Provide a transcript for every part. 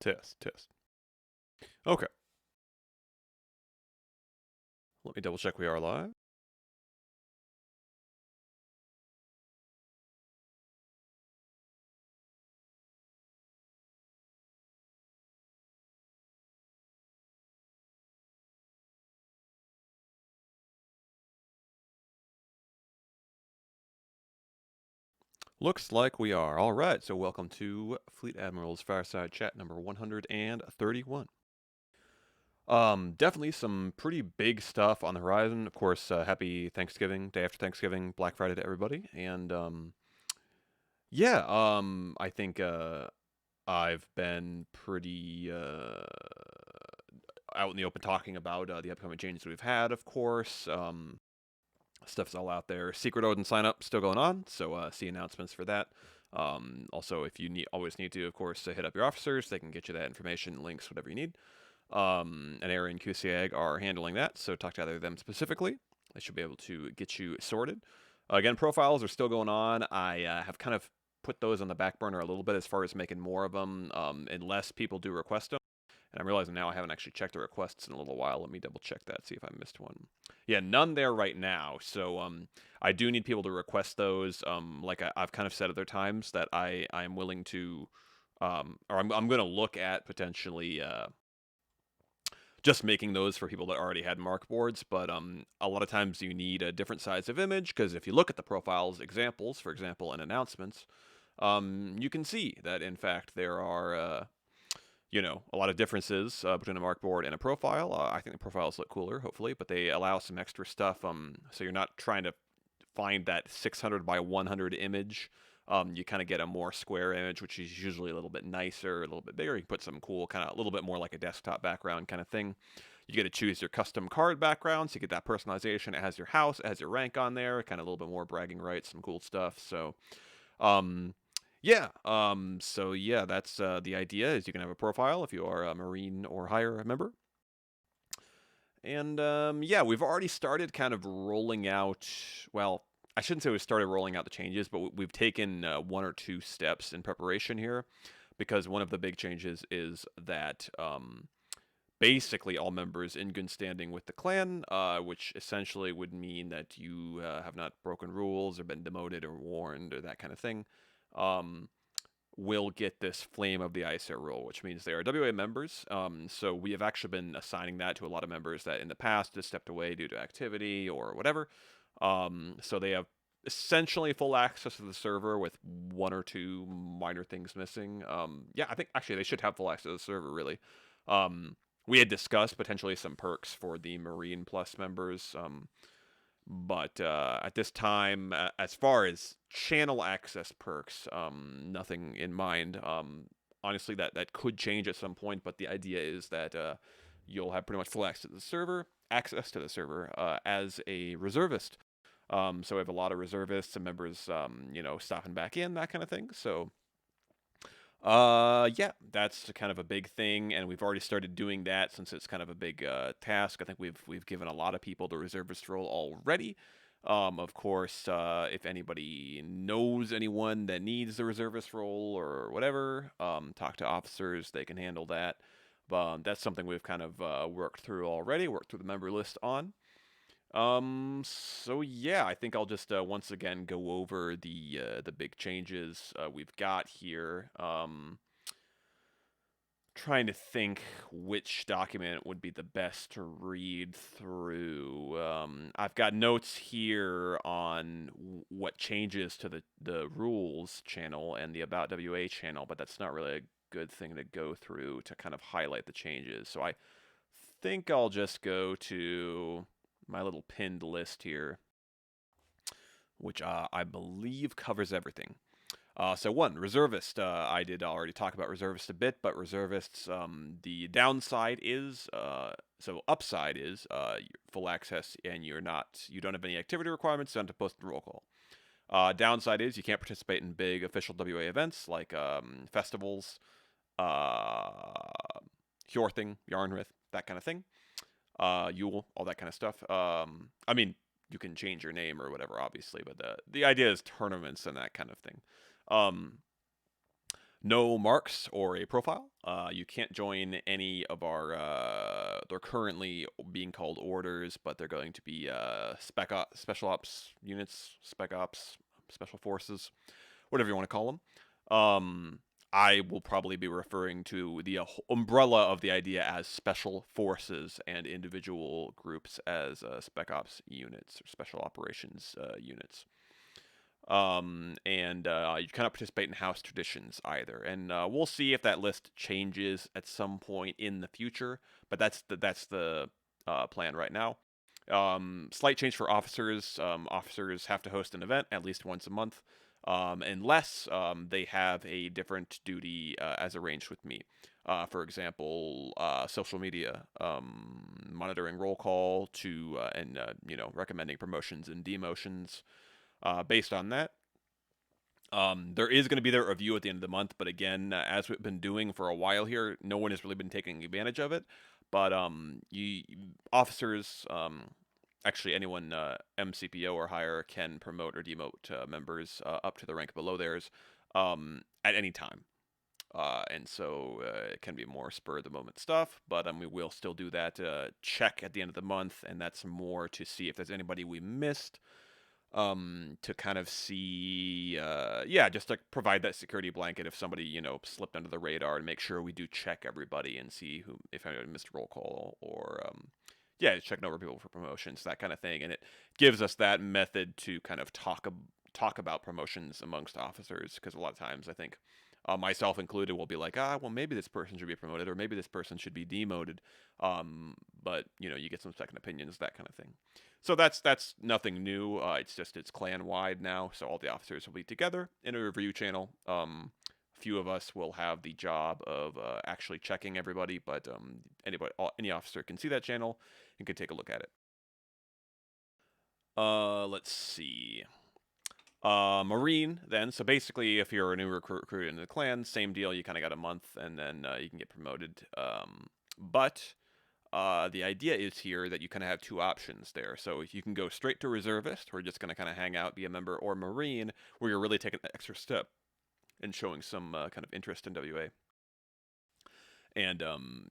Test, test. Okay. Let me double check we are live. Looks like we are. All right, so welcome to Fleet Admiral's Fireside Chat number 131. Definitely some pretty big stuff on the horizon. Of course, happy Thanksgiving, day after Thanksgiving, Black Friday to everybody. And yeah, I think I've been pretty out in the open talking about the upcoming changes we've had, of course. Stuff's all out there. Secret Odin sign up still going on, so see announcements for that. Also, if you always need to, of course, hit up your officers. They can get you that information, links, whatever you need. And Aaron and QCAG are handling that, so talk to either of them specifically. They should be able to get you sorted. Again, profiles are still going on. I have kind of put those on the back burner a little bit as far as making more of them, unless people do request them. And I'm realizing now I haven't actually checked the requests in a little while. Let me double check that, see if I missed one. Yeah, none there right now. So I do need people to request those. Like I've kind of said other times that I'm willing to, or I'm going to look at potentially just making those for people that already had mark boards. But a lot of times you need a different size of image, because if you look at the profiles examples, for example, and announcements, you can see that in fact there are a lot of differences between a mark board and a profile. I think the profiles look cooler, hopefully, but they allow some extra stuff. So you're not trying to find that 600 by 100 image. You kind of get a more square image, which is usually a little bit nicer, a little bit bigger. You can put some cool, kind of a little bit more like a desktop background kind of thing. You get to choose your custom card background, so you get that personalization. It has your house, it has your rank on there, kind of a little bit more bragging rights, some cool stuff. So, yeah. So yeah, that's the idea. Is you can have a profile if you are a Marine or higher member. And yeah, we've already started kind of rolling out. Well, I shouldn't say we started rolling out the changes, but we've taken one or two steps in preparation here, because one of the big changes is that basically all members in good standing with the clan, which essentially would mean that you have not broken rules or been demoted or warned or that kind of thing. Will get this Flame of the Aesir rule, which means they are WA members. So we have actually been assigning that to a lot of members that in the past just stepped away due to activity or whatever. So they have essentially full access to the server with one or two minor things missing. Yeah, I think actually they should have full access to the server, really. We had discussed potentially some perks for the Marine Plus members. But at this time, as far as channel access perks, nothing in mind. Honestly, that could change at some point, but the idea is that you'll have pretty much full access to the server as a reservist. So we have a lot of reservists and members, stopping back in, that kind of thing. So yeah, that's kind of a big thing, and we've already started doing that since it's kind of a big task. I think we've given a lot of people the reservist role already. Of course, if anybody knows anyone that needs the reservist role or whatever, talk to officers. They can handle that. But that's something we've kind of worked through already. Worked through the member list on. So yeah, I think I'll just once again go over the big changes we've got here. Trying to think which document would be the best to read through. I've got notes here on what changes to the rules channel and the About WA channel, but that's not really a good thing to go through to kind of highlight the changes. So I think I'll just go to my little pinned list here, which I believe covers everything. So one, reservist. I did already talk about reservist a bit, but reservists, the downside is, so upside is full access, and you don't have any activity requirements, so you don't have to post the roll call. Downside is you can't participate in big official WA events like festivals, Hjorthing, Yarnrith, that kind of thing. Yule, all that kind of stuff. I mean, you can change your name or whatever, obviously, but the idea is tournaments and that kind of thing. Um, No marks or a profile. You can't join any of our. They're currently being called orders, but they're going to be special ops units, spec ops, special forces, whatever you want to call them. I will probably be referring to the umbrella of the idea as special forces and individual groups as spec ops units or special operations units. And you cannot participate in house traditions either. And we'll see if that list changes at some point in the future. But that's the plan right now. Slight change for officers. Officers have to host an event at least once a month, unless they have a different duty as arranged with me. For example, social media, monitoring roll call to and recommending promotions and demotions. Based on that, there is going to be their review at the end of the month, but again, as we've been doing for a while here, no one has really been taking advantage of it. But you officers, actually anyone MCPO or higher can promote or demote members up to the rank below theirs at any time. And so it can be more spur of the moment stuff, but we will still do that check at the end of the month, and that's more to see if there's anybody we missed, to kind of see, just to provide that security blanket if somebody, slipped under the radar, and make sure we do check everybody and see if anyone missed roll call, or, checking over people for promotions, that kind of thing. And it gives us that method to kind of talk about promotions amongst officers, because a lot of times I think, myself included, will be like, well, maybe this person should be promoted, or maybe this person should be demoted. But you get some second opinions, that kind of thing. So that's nothing new. It's clan wide now, so all the officers will be together in a review channel. A few of us will have the job of actually checking everybody, but any officer can see that channel and can take a look at it. Let's see. Marine, then. So basically, if you're a new recruit into the clan, same deal. You kind of got a month, and then you can get promoted. But the idea is here that you kind of have two options there. So you can go straight to reservist, where you're just going to kind of hang out, be a member, or Marine, where you're really taking an extra step and showing some kind of interest in WA. And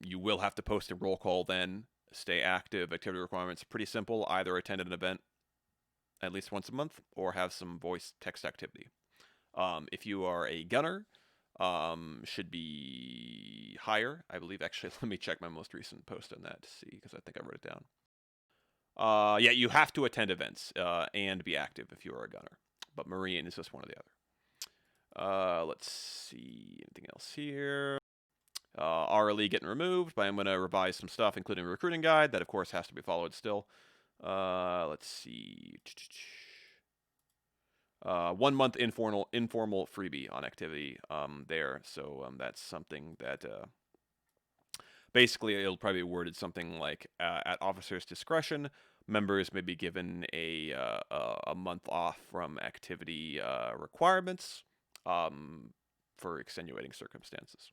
you will have to post a roll call then, stay active. Activity requirements are pretty simple. Either attend an event at least once a month, or have some voice text activity. If you are a gunner, should be higher, I believe. Actually, let me check my most recent post on that to see, because I think I wrote it down. You have to attend events and be active if you are a gunner. But Marine is just one or the other. Let's see, anything else here? RLE getting removed, but I'm going to revise some stuff, including a recruiting guide. That, of course, has to be followed still. Let's see. 1 month informal freebie on activity there. So that's something that basically it'll probably be worded something like, at officer's discretion, members may be given a month off from activity requirements for extenuating circumstances.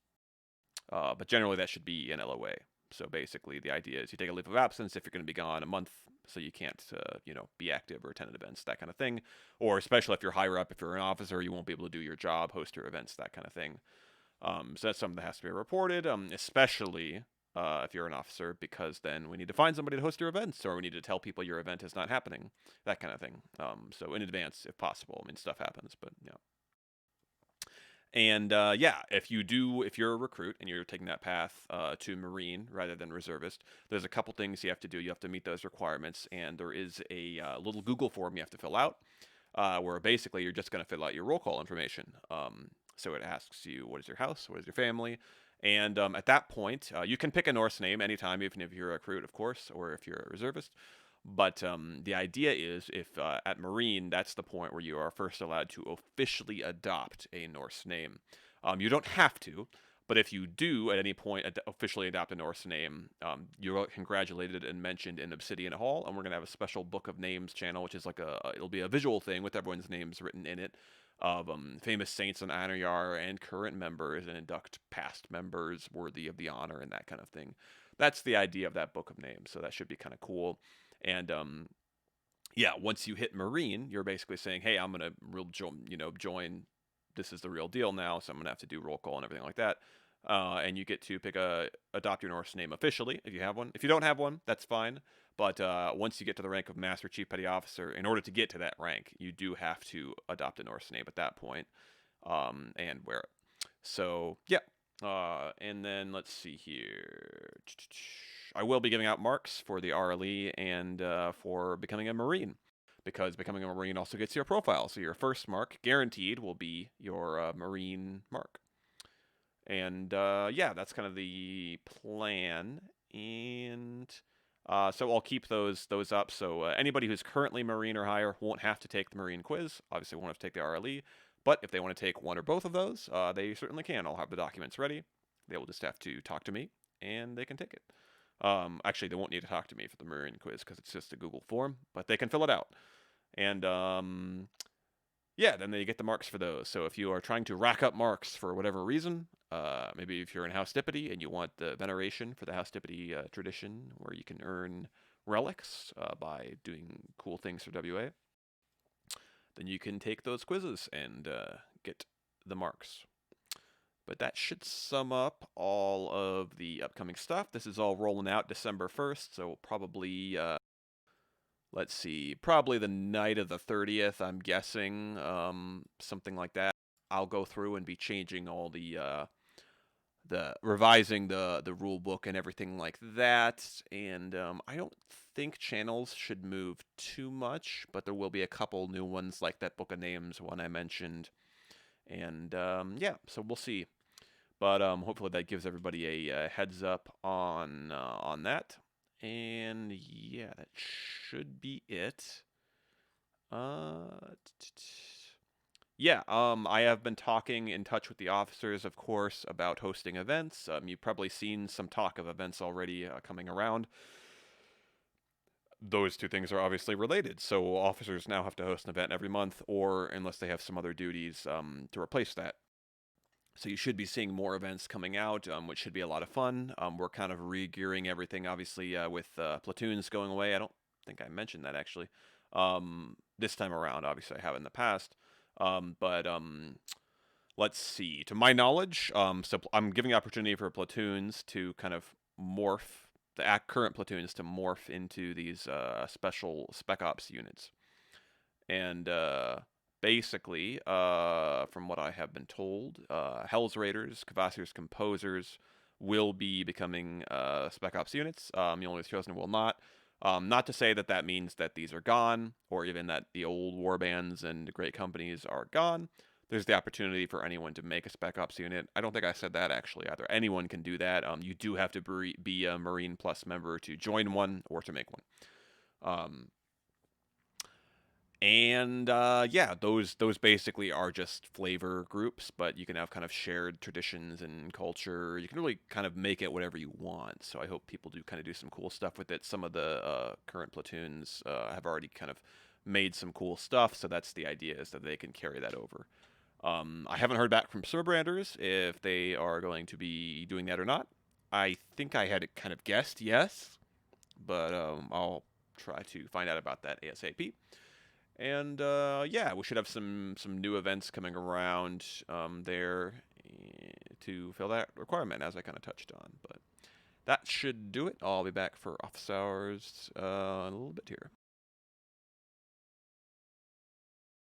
But generally that should be an LOA. So basically the idea is you take a leave of absence if you're going to be gone a month, so you can't, be active or attend events, that kind of thing. Or especially if you're higher up, if you're an officer, you won't be able to do your job, host your events, that kind of thing. So that's something that has to be reported, especially if you're an officer, because then we need to find somebody to host your events, or we need to tell people your event is not happening, that kind of thing. So in advance, if possible. I mean, stuff happens, but yeah. And if you're a recruit and you're taking that path to Marine rather than reservist, there's a couple things you have to do. You have to meet those requirements, and there is a little Google form you have to fill out, where basically you're just going to fill out your roll call information. So it asks you, what is your house, what is your family, and at that point, you can pick a Norse name anytime, even if you're a recruit, of course, or if you're a reservist. But the idea is, if at Marine, that's the point where you are first allowed to officially adopt a Norse name. You don't have to, but if you do at any point officially adopt a Norse name, you're congratulated and mentioned in Obsidian Hall, and we're going to have a special Book of Names channel, which is like it'll be a visual thing with everyone's names written in it, of famous saints and Anyar and current members, and induct past members worthy of the honor and that kind of thing. That's the idea of that Book of Names, so that should be kind of cool. And once you hit Marine, you're basically saying, hey, I'm gonna join this is the real deal now, so I'm gonna have to do roll call and everything like that. And you get to adopt your Norse name officially if you have one. If you don't have one, that's fine. But once you get to the rank of Master Chief Petty Officer, in order to get to that rank, you do have to adopt a Norse name at that point, and wear it. So yeah. And then let's see here. I will be giving out marks for the RLE and for becoming a Marine, because becoming a Marine also gets your profile. So your first mark, guaranteed, will be your Marine mark. And yeah, that's kind of the plan. And so I'll keep those up. So anybody who's currently Marine or higher won't have to take the Marine quiz. Obviously, won't have to take the RLE. But if they want to take one or both of those, they certainly can. I'll have the documents ready. They will just have to talk to me, and they can take it. Actually, they won't need to talk to me for the Marine quiz because it's just a Google form, but they can fill it out. And yeah, then they get the marks for those. So if you are trying to rack up marks for whatever reason, maybe if you're in House Dippity and you want the veneration for the House Dippity tradition, where you can earn relics by doing cool things for WA, then you can take those quizzes and get the marks. But that should sum up all of the upcoming stuff. This is all rolling out December 1st, so probably, let's see, probably the night of the 30th, I'm guessing, something like that. I'll go through and be changing all the revising the rule book and everything like that. And I don't think channels should move too much, but there will be a couple new ones, like that Book of Names one I mentioned. And yeah, so we'll see. But hopefully that gives everybody a heads up on that. And yeah, that should be it. Yeah, I have been talking in touch with the officers, of course, about hosting events. You've probably seen some talk of events already coming around. Those two things are obviously related. So officers now have to host an event every month, or unless they have some other duties to replace that. So you should be seeing more events coming out, which should be a lot of fun. We're kind of re-gearing everything, obviously, with platoons going away. I don't think I mentioned that, actually. This time around, obviously, I have in the past. But let's see. To my knowledge, so I'm giving opportunity for platoons to kind of morph, the current platoons to morph into these special spec ops units. And basically, from what I have been told, Hell's Raiders, Kvasir's Composers will be becoming spec ops units. Mjolnir's Chosen will not. Not to say that that means that these are gone, or even that the old warbands and great companies are gone. There's the opportunity for anyone to make a spec ops unit. I don't think I said that actually either. Anyone can do that. You do have to be a Marine Plus member to join one or to make one. And yeah, those basically are just flavor groups, but you can have kind of shared traditions and culture. You can really kind of make it whatever you want. So I hope people do kind of do some cool stuff with it. Some of the current platoons have already kind of made some cool stuff, so that's the idea, is that they can carry that over. I haven't heard back from Surbranders if they are going to be doing that or not. I think I had kind of guessed yes, but I'll try to find out about that ASAP. And yeah, we should have some new events coming around there to fill that requirement, as I kind of touched on. But that should do it. I'll be back for office hours in a little bit here.